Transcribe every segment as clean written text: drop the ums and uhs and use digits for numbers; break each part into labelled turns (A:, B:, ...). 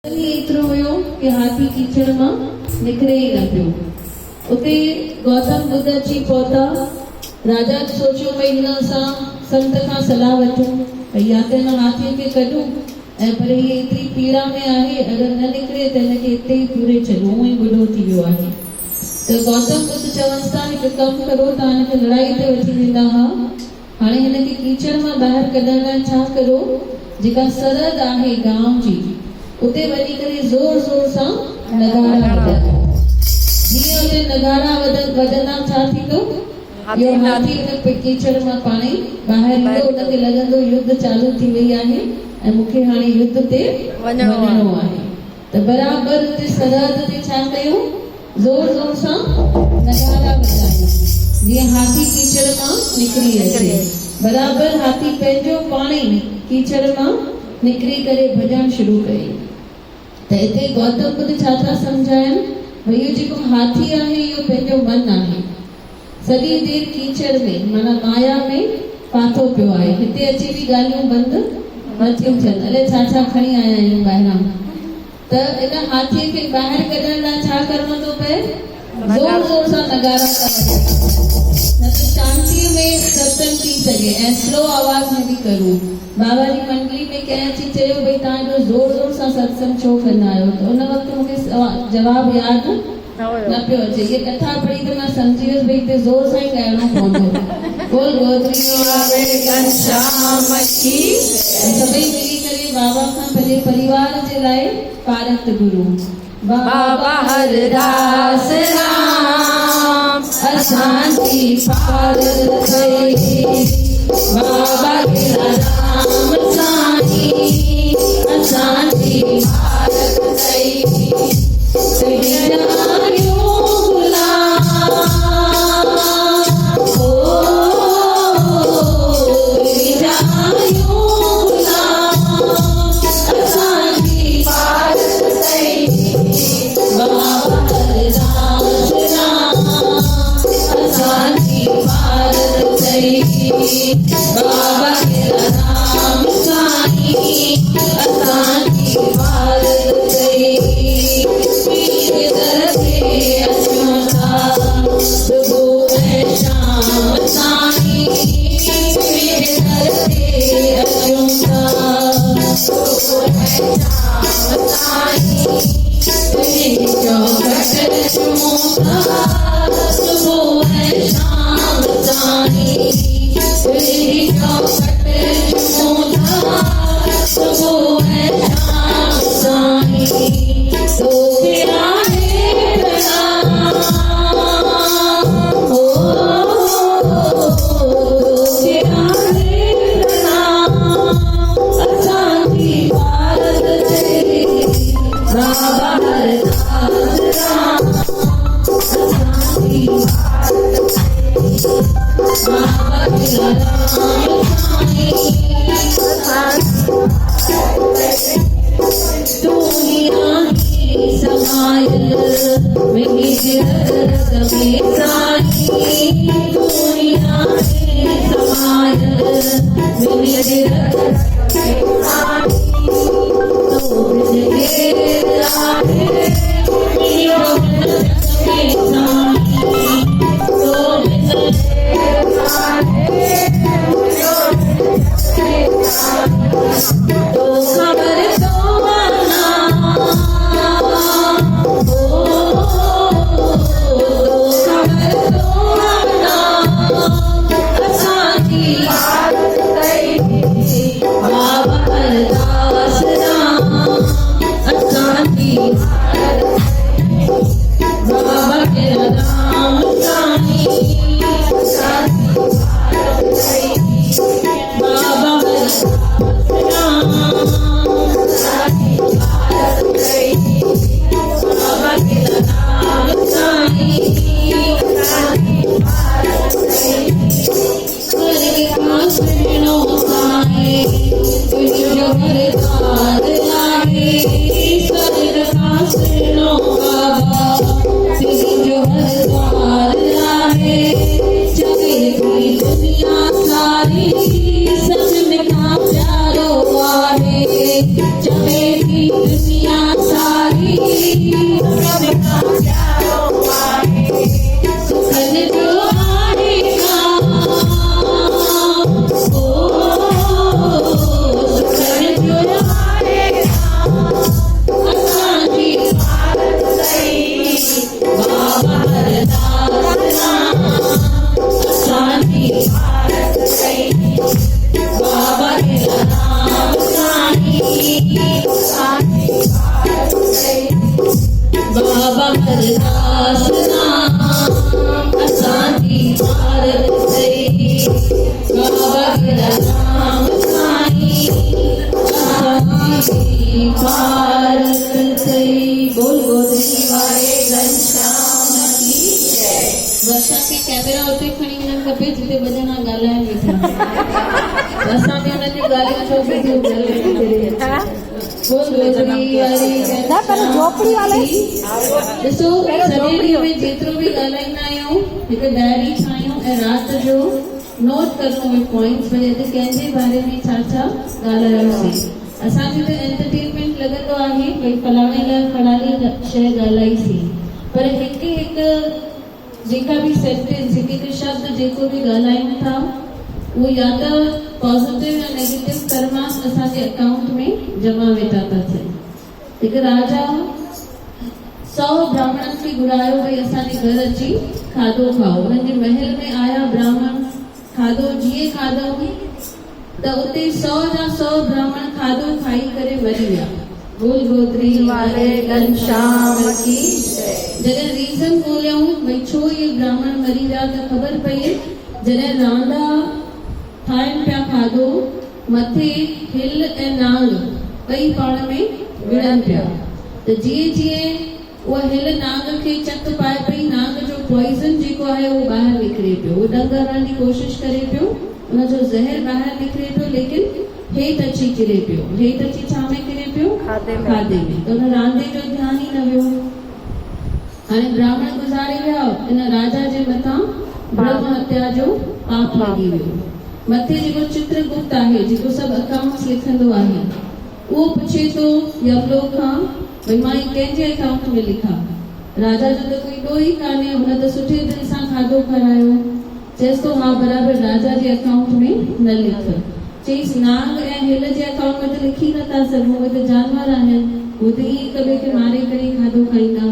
A: एतिरो हुयो कि हाथी कीचड़ मां निकिरे ई न पियो। उते गौतम बुद्ध अची पहुता। राजा सोचियो भई हिन सां संत खां सलाह वठूं भई या त हिन हाथीअ खे कढूं ऐं पर हीअ एतिरी पीड़ा में आहे, अगरि न निकिरे त हिनखे हिते ई पूरे छॾूं, हूअं ई बुढो थी वियो आहे। त गौतम बुद्ध चवनि था हिकु कमु करो, तव्हां हिनखे लड़ाई ते वठी वेंदा हुआ, हाणे हिनखे कीचड़ मां ॿाहिरि कढण लाइ छा करो, जेका सरहद आहे गांव जी उते वञी करे ज़ोर ज़ोर सां नगाड़ा वॼायो। जीअं उते नगाड़ा वॼंदा छा थींदो, इहो हाथी हुन कीचड़ मां पाण ई ॿाहिरि ईंदो। हुनखे लॻंदो युद्ध चालू थी वई आहे ऐं मूंखे हाणे युद्ध ते वञिणो आहे। त बराबरि उते सरहद ते छा कयो, ज़ोर ज़ोर सां नगाड़ा वॼायो जीअं हाथी कीचड़ मां निकिरी अचे। बराबरि हाथी पंहिंजो पाण ई कीचड़ मां निकिरी करे भॼण शुरू कई। त हिते गौतम बुद्ध छा था सम्झाइनि, भई इहो जेको हाथी आहे इहो पंहिंजो मन आहे, सॼी देर कीचड़ में माना माया में फाथो पियो आहे। हिते अची बि ॻाल्हियूं बंदि न थियूं थियनि, अलाए छा छा खणी आया आहियूं ॿाहिरां। त इन हाथीअ खे ॿाहिरि कढण लाइ छा करिणो थो पए, ज़ोर ज़ोर सां नगाड़ा था वॼाइनि, न त शांतीअ में सत्संग थी सघे ऐं स्लो आवाज़ में बि करूं। बाबा जी मंडली में कंहिं अची चयो भई तव्हां एॾो ज़ोर ज़ोर सां सत्संग छो कंदा आहियो, त उन वक़्तु मूंखे जवाबु यादि न पियो अचे। ये कथा पढ़ी त मां सम्झी वियसि भई हिते ज़ोर सां ई ॻाइणो पवंदो। बोल गोत्रियो आवे घनश्याम की। सभई मिली करे बाबा खां पंहिंजे परिवार जे लाइ पारत गुरु बाबा हरदास राम असांजी पारत कई, बाबा राम साईं असांजी पारत कई। बाबा राम साईं असांजी पारत कई। अचूं था सुबुह ऐं शाम साईं, अचूं था सुबुह ऐं शाम साईं, चौखट अचूं था सुबुह ऐं शाम साईं, चौखट अचूं था सुबुह ऐं शाम साईं। तोखे आहे प्रणाम, तोखे आहे प्रणाम असांजी पारत कई, बाबा हरदास राम असांजी पारत कई, बाबा राम साईं तू ही आही समायल मेरी रग में साईं, तू ही आही समायल मेरी रग में साईं, तो मुझे लागे मेरी रग में साईं, तो मुझे लागे तो खबर तो आना, तो खबर तो आना असांजी पारत कई, बाबा हरदास राम असांजी पारत कई, बाबा राम साईं असांजी पारत कई, बाबा दुनिया सारी सच में प्यारो आहे, चवे की दुनिया असांखे कैमरा उते खणी वञणु खपे जिते भॼन ॻाल्हाइण वेठा असां बि हुननि जूं ॻाल्हियूं छो पई थियूं घर वेठी करे ॾिसो सॼे ॾींहं में जेतिरो बि ॻाल्हाईंदा आहियूं हिकु डायरी ठाहियूं ऐं राति जो नोट करिणो हुयो पॉइंट्स भई अॼु कंहिंजे बारे में छा छा ॻाल्हायोसीं। असांखे त एंटरटेनमेंट लॻंदो आहे भई फलाणे लाइ फलाणी शइ ॻाल्हाईसीं, पर हिकु हिकु जेका बि सेंटेंस हिकु हिकु शब्द जेको बि ॻाल्हायूं था उहो या त पॉजिटिव या नेगेटिव कर्मा असांजे अकाउंट में जमा वेठा था थियनि। हिकु राजा 100 ब्राह्मणनि खे घुरायो भई असांजे घर अची खाधो खाओ। उन्हनि जे महल में आया ब्राह्मण, खाधो जीअं खाधो त उते 100 जा 100 ब्राह्मण खाधो खाई करे मरी विया। बोल गोत्री वारे घनश्याम की जॾहिं रीज़न ॻोल्हियऊं भई छो इहे ब्राह्मण मरी विया त ख़बर पई जॾहिं रांदा ठाहिनि पिया खाधो मथे हिल ऐं नांग ॿई पाण में विढ़नि पिया त जीअं जीअं उहा हिल नांग खे चक पाए पई नांग जो पॉइज़न जेको आहे उहो ॿाहिरि निकिरे पियो। उहो डंग हणण जी कोशिशि करे पियो, उनजो ज़हर ॿाहिरि निकिरे पियो, लेकिन हेठि अची किरे पियो। हेठि अची छा में किरे पियो? खाधे में। त उन रांदे जो ध्यानु ई न वियो। हाणे ब्राह्मण गुज़ारे विया, इन राजा जे मथां ब्रह्म हत्या जो पाप लॻी वियो। मथे जेको चित्रगुप्त आहे जेको सभु अकाउंट्स लिखंदो आहे उहो पुछे थो यमलोक खां भई मां कंहिंजे अकाउंट में लिखां। राजा जो त कोई ॾोह ई कान्हे, हुन त सुठे दिलि सां खाधो खारायो। चएसि थो हा बराबरि राजा जे अकाउंट में न लिख। चईसि नांग ऐं हिल जे अकाउंट में त लिखी नथा सघूं, उहे त जानवर आहिनि, उहे त ईअं हिक ॿिए खे मारे करे खाधो खाईंदा।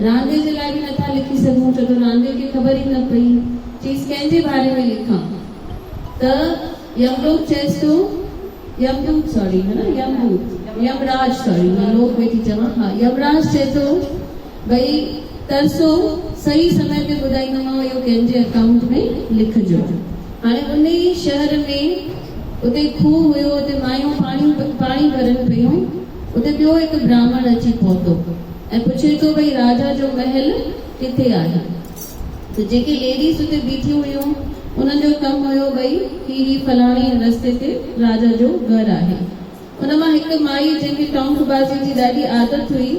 A: रांदे जे लाइ बि नथा लिखी सघूं छो त रांदे खे ख़बर ई न पई। चईसि कंहिंजे बारे में लिखां त यमलोक चएसि थो यमदूत सॉरी है ना यमराज सॉरी मां लोक वेठी चवां हा यमराज चए थो भई तरसो सही समय ते ॿुधाईंदोमांव इहो कंहिंजे अकाउंट में लिखजो। हाणे उन ई शहर में उते खूह हुयो, उते मायूं पाणी भरनि पियूं। उते ॿियो हिकु ब्राह्मण अची पहुतो ऐं पुछे थो भई राजा जो महल किथे आहे। त जेके लेडीज़ उते बीठियूं हुयूं उन्हनि जो कमु हुयो भई ही फलाणी रस्ते ते राजा जो घर आहे। उन मां हिकु माई जंहिंखे टोंकबाज़ी जी ॾाढी आदत हुई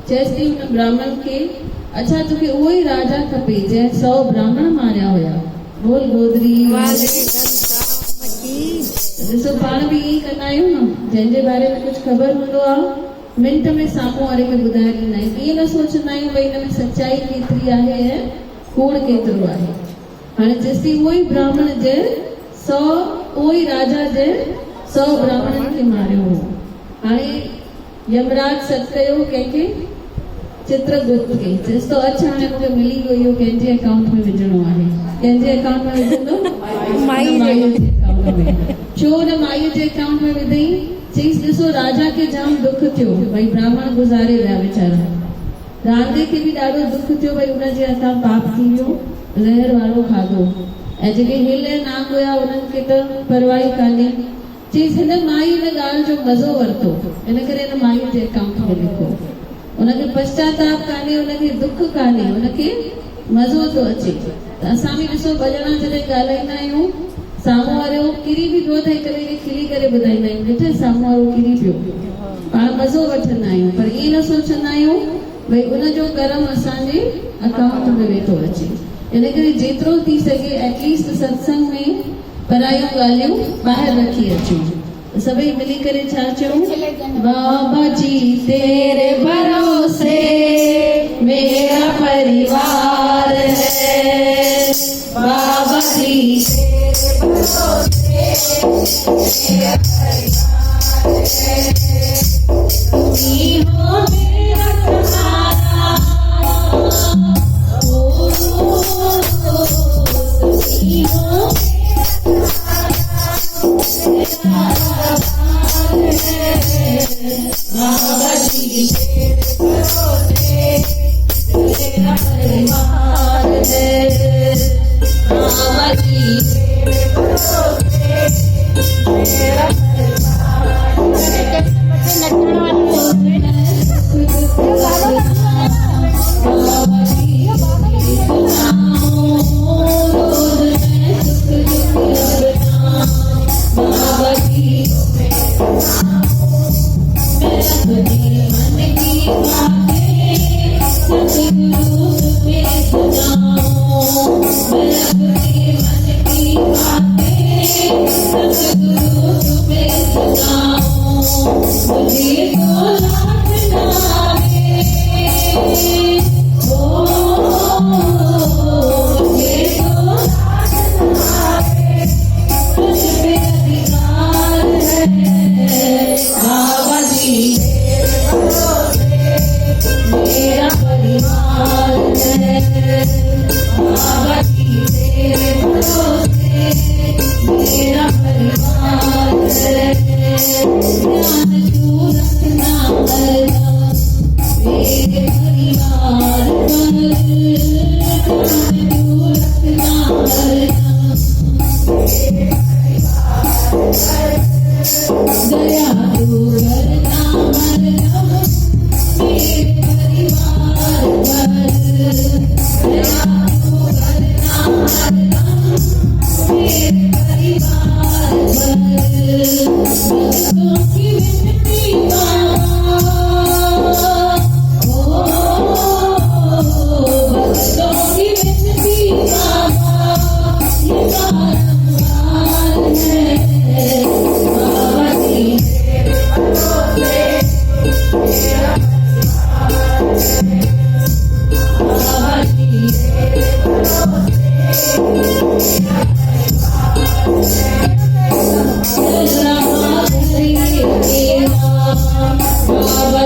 A: चएसि थी हुन ब्राह्मण खे अच्छा तोखे उहो ई राजा खपे जंहिं 100 ब्राह्मण मारिया हुया। बोल गोदरी ॾिसो पाण बि ईअं कंदा आहियूं न, जंहिंजे बारे में कुझु ख़बर हूंदो आहे मिंट में साम्हूं वारे खे ॿुधाए ॾींदा आहियूं। ईअं न सोचंदा आहियूं भई हिन में सच्चाई केतिरी आहे ऐं कूड़ केतिरो आहे। हाणे जेसि उहो ई ब्राह्मण जे 100 उहो ई राजा जे 100 ब्राह्मणनि खे मारियो हो। हाणे यमराज सॾु कयो कंहिंखे चित्रगुप्त खे। चएसि थो अच्छा हाणे मूंखे मिली वियो इहो कंहिंजे अकाउंट में विझणो आहे। कंहिंजे अकाउंट में विझंदो? माईअ जे अकाउंट में। छो न माईअ जे अकाउंट में विधई? चईसि ॾिसो राजा खे जाम दुख थियो भई ब्राह्मण गुज़ारे विया वीचारा। रांदे खे बि ॾाढो दुख थियो भई हुनजे हथां पाप थी वियो, ज़हर वारो खाधो। ऐं जेके हिल ऐं नांग हुया उन्हनि खे त परवाह ई कान्हे। चईसि हिन माई हिन ॻाल्हि जो मज़ो वरितो, इन करे हिन माईअ जे अकाउंट में लिखो। उनखे पश्चाताप कान्हे, उनखे दुख कान्हे, उनखे मज़ो थो अचे। त असां बि ॾिसो भॼन जॾहिं ॻाल्हाईंदा आहियूं साम्हूं वारो किरी बि पियो त हिक ॿिए खे खिली करे ॿुधाईंदा आहियूं ॾिठे साम्हूं वारो किरी पियो, पाण मज़ो वठंदा आहियूं। पर ईअं न सोचंदा आहियूं भई उनजो कर्म असांजे अकाउंट में वेठो अचे। इन करे जेतिरो थी सघे एटलीस्ट सत्संग में परायूं ॻाल्हियूं ॿाहिरि रखी अचूं। सभई मिली करे छा चऊं? बाबा जी तेरे भरोसे मेरा परिवार है, बाबा जी तेरे भरोसे मेरा परिवार है, तुम्ही हो मेरा सहारा, तुम्ही हो बाबा जी तेरे भरोसे मेरा परिवार है, बाबा जी तेरे भरोसे मेरा परिवार है। बाबा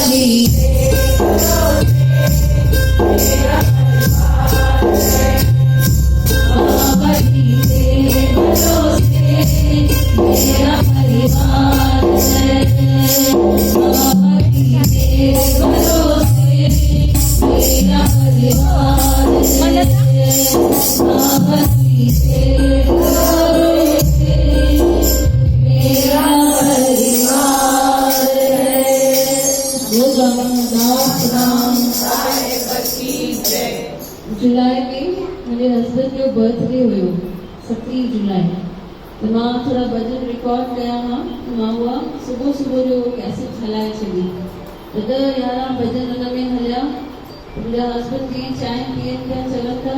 A: जी जुलाई में मुंहिंजे हस्बैंड जो बर्थडे हुयो 27 जुलाई त मां थोरा भॼन रिकॉर्ड कया हुआ मां उहा सुबुह सुबुह जो कैसेट हलाए छॾी त 10-11 भॼन हुन में हलिया मुंहिंजा हस्बैंड जी चांहि पीअनि पिया चवनि था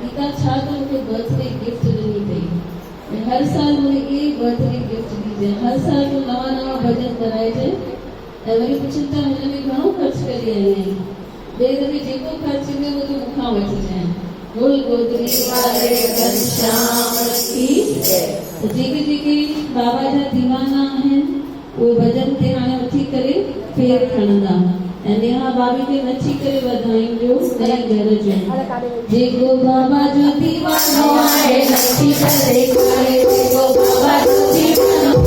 A: गीता छा त मूंखे बर्थडे गिफ्ट ॾिनी अथई हर साल मूंखे इहे बर्थडे गिफ्ट ॾिजे हर साल तूं नवां नवां भॼन कराइजे ऐं वरी पुछनि था हिन में घणो ख़र्चु करे आई आहीं ॿिए दफ़े जेको ख़र्चु ईंदो उहो तूं मूंखां वठी जाए गुल गोदरी वारे घनश्याम की त जेके बाबा जा दीवाना आहिनि उहे भॼन ते हाणे उथी करे फेर खणंदा ऐं नेहा भाभी खे नची करे वधायूं ॾियो नए घर जो जेको बाबा जो दीवानो आहे नची करे खाए जेको बाबा जो दीवानो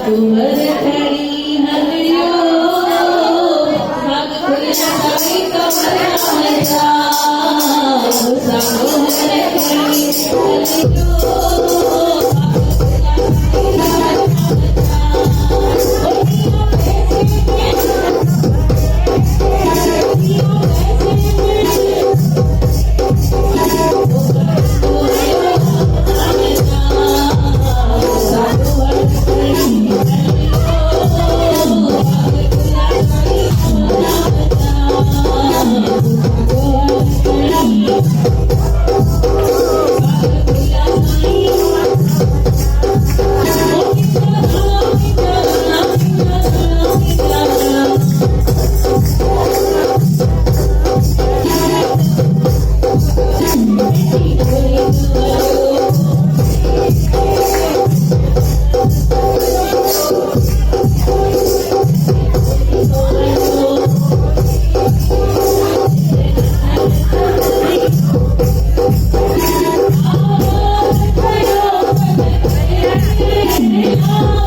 A: कुंवर खड़ी हरियो भाग खुल जाई कमरा मचा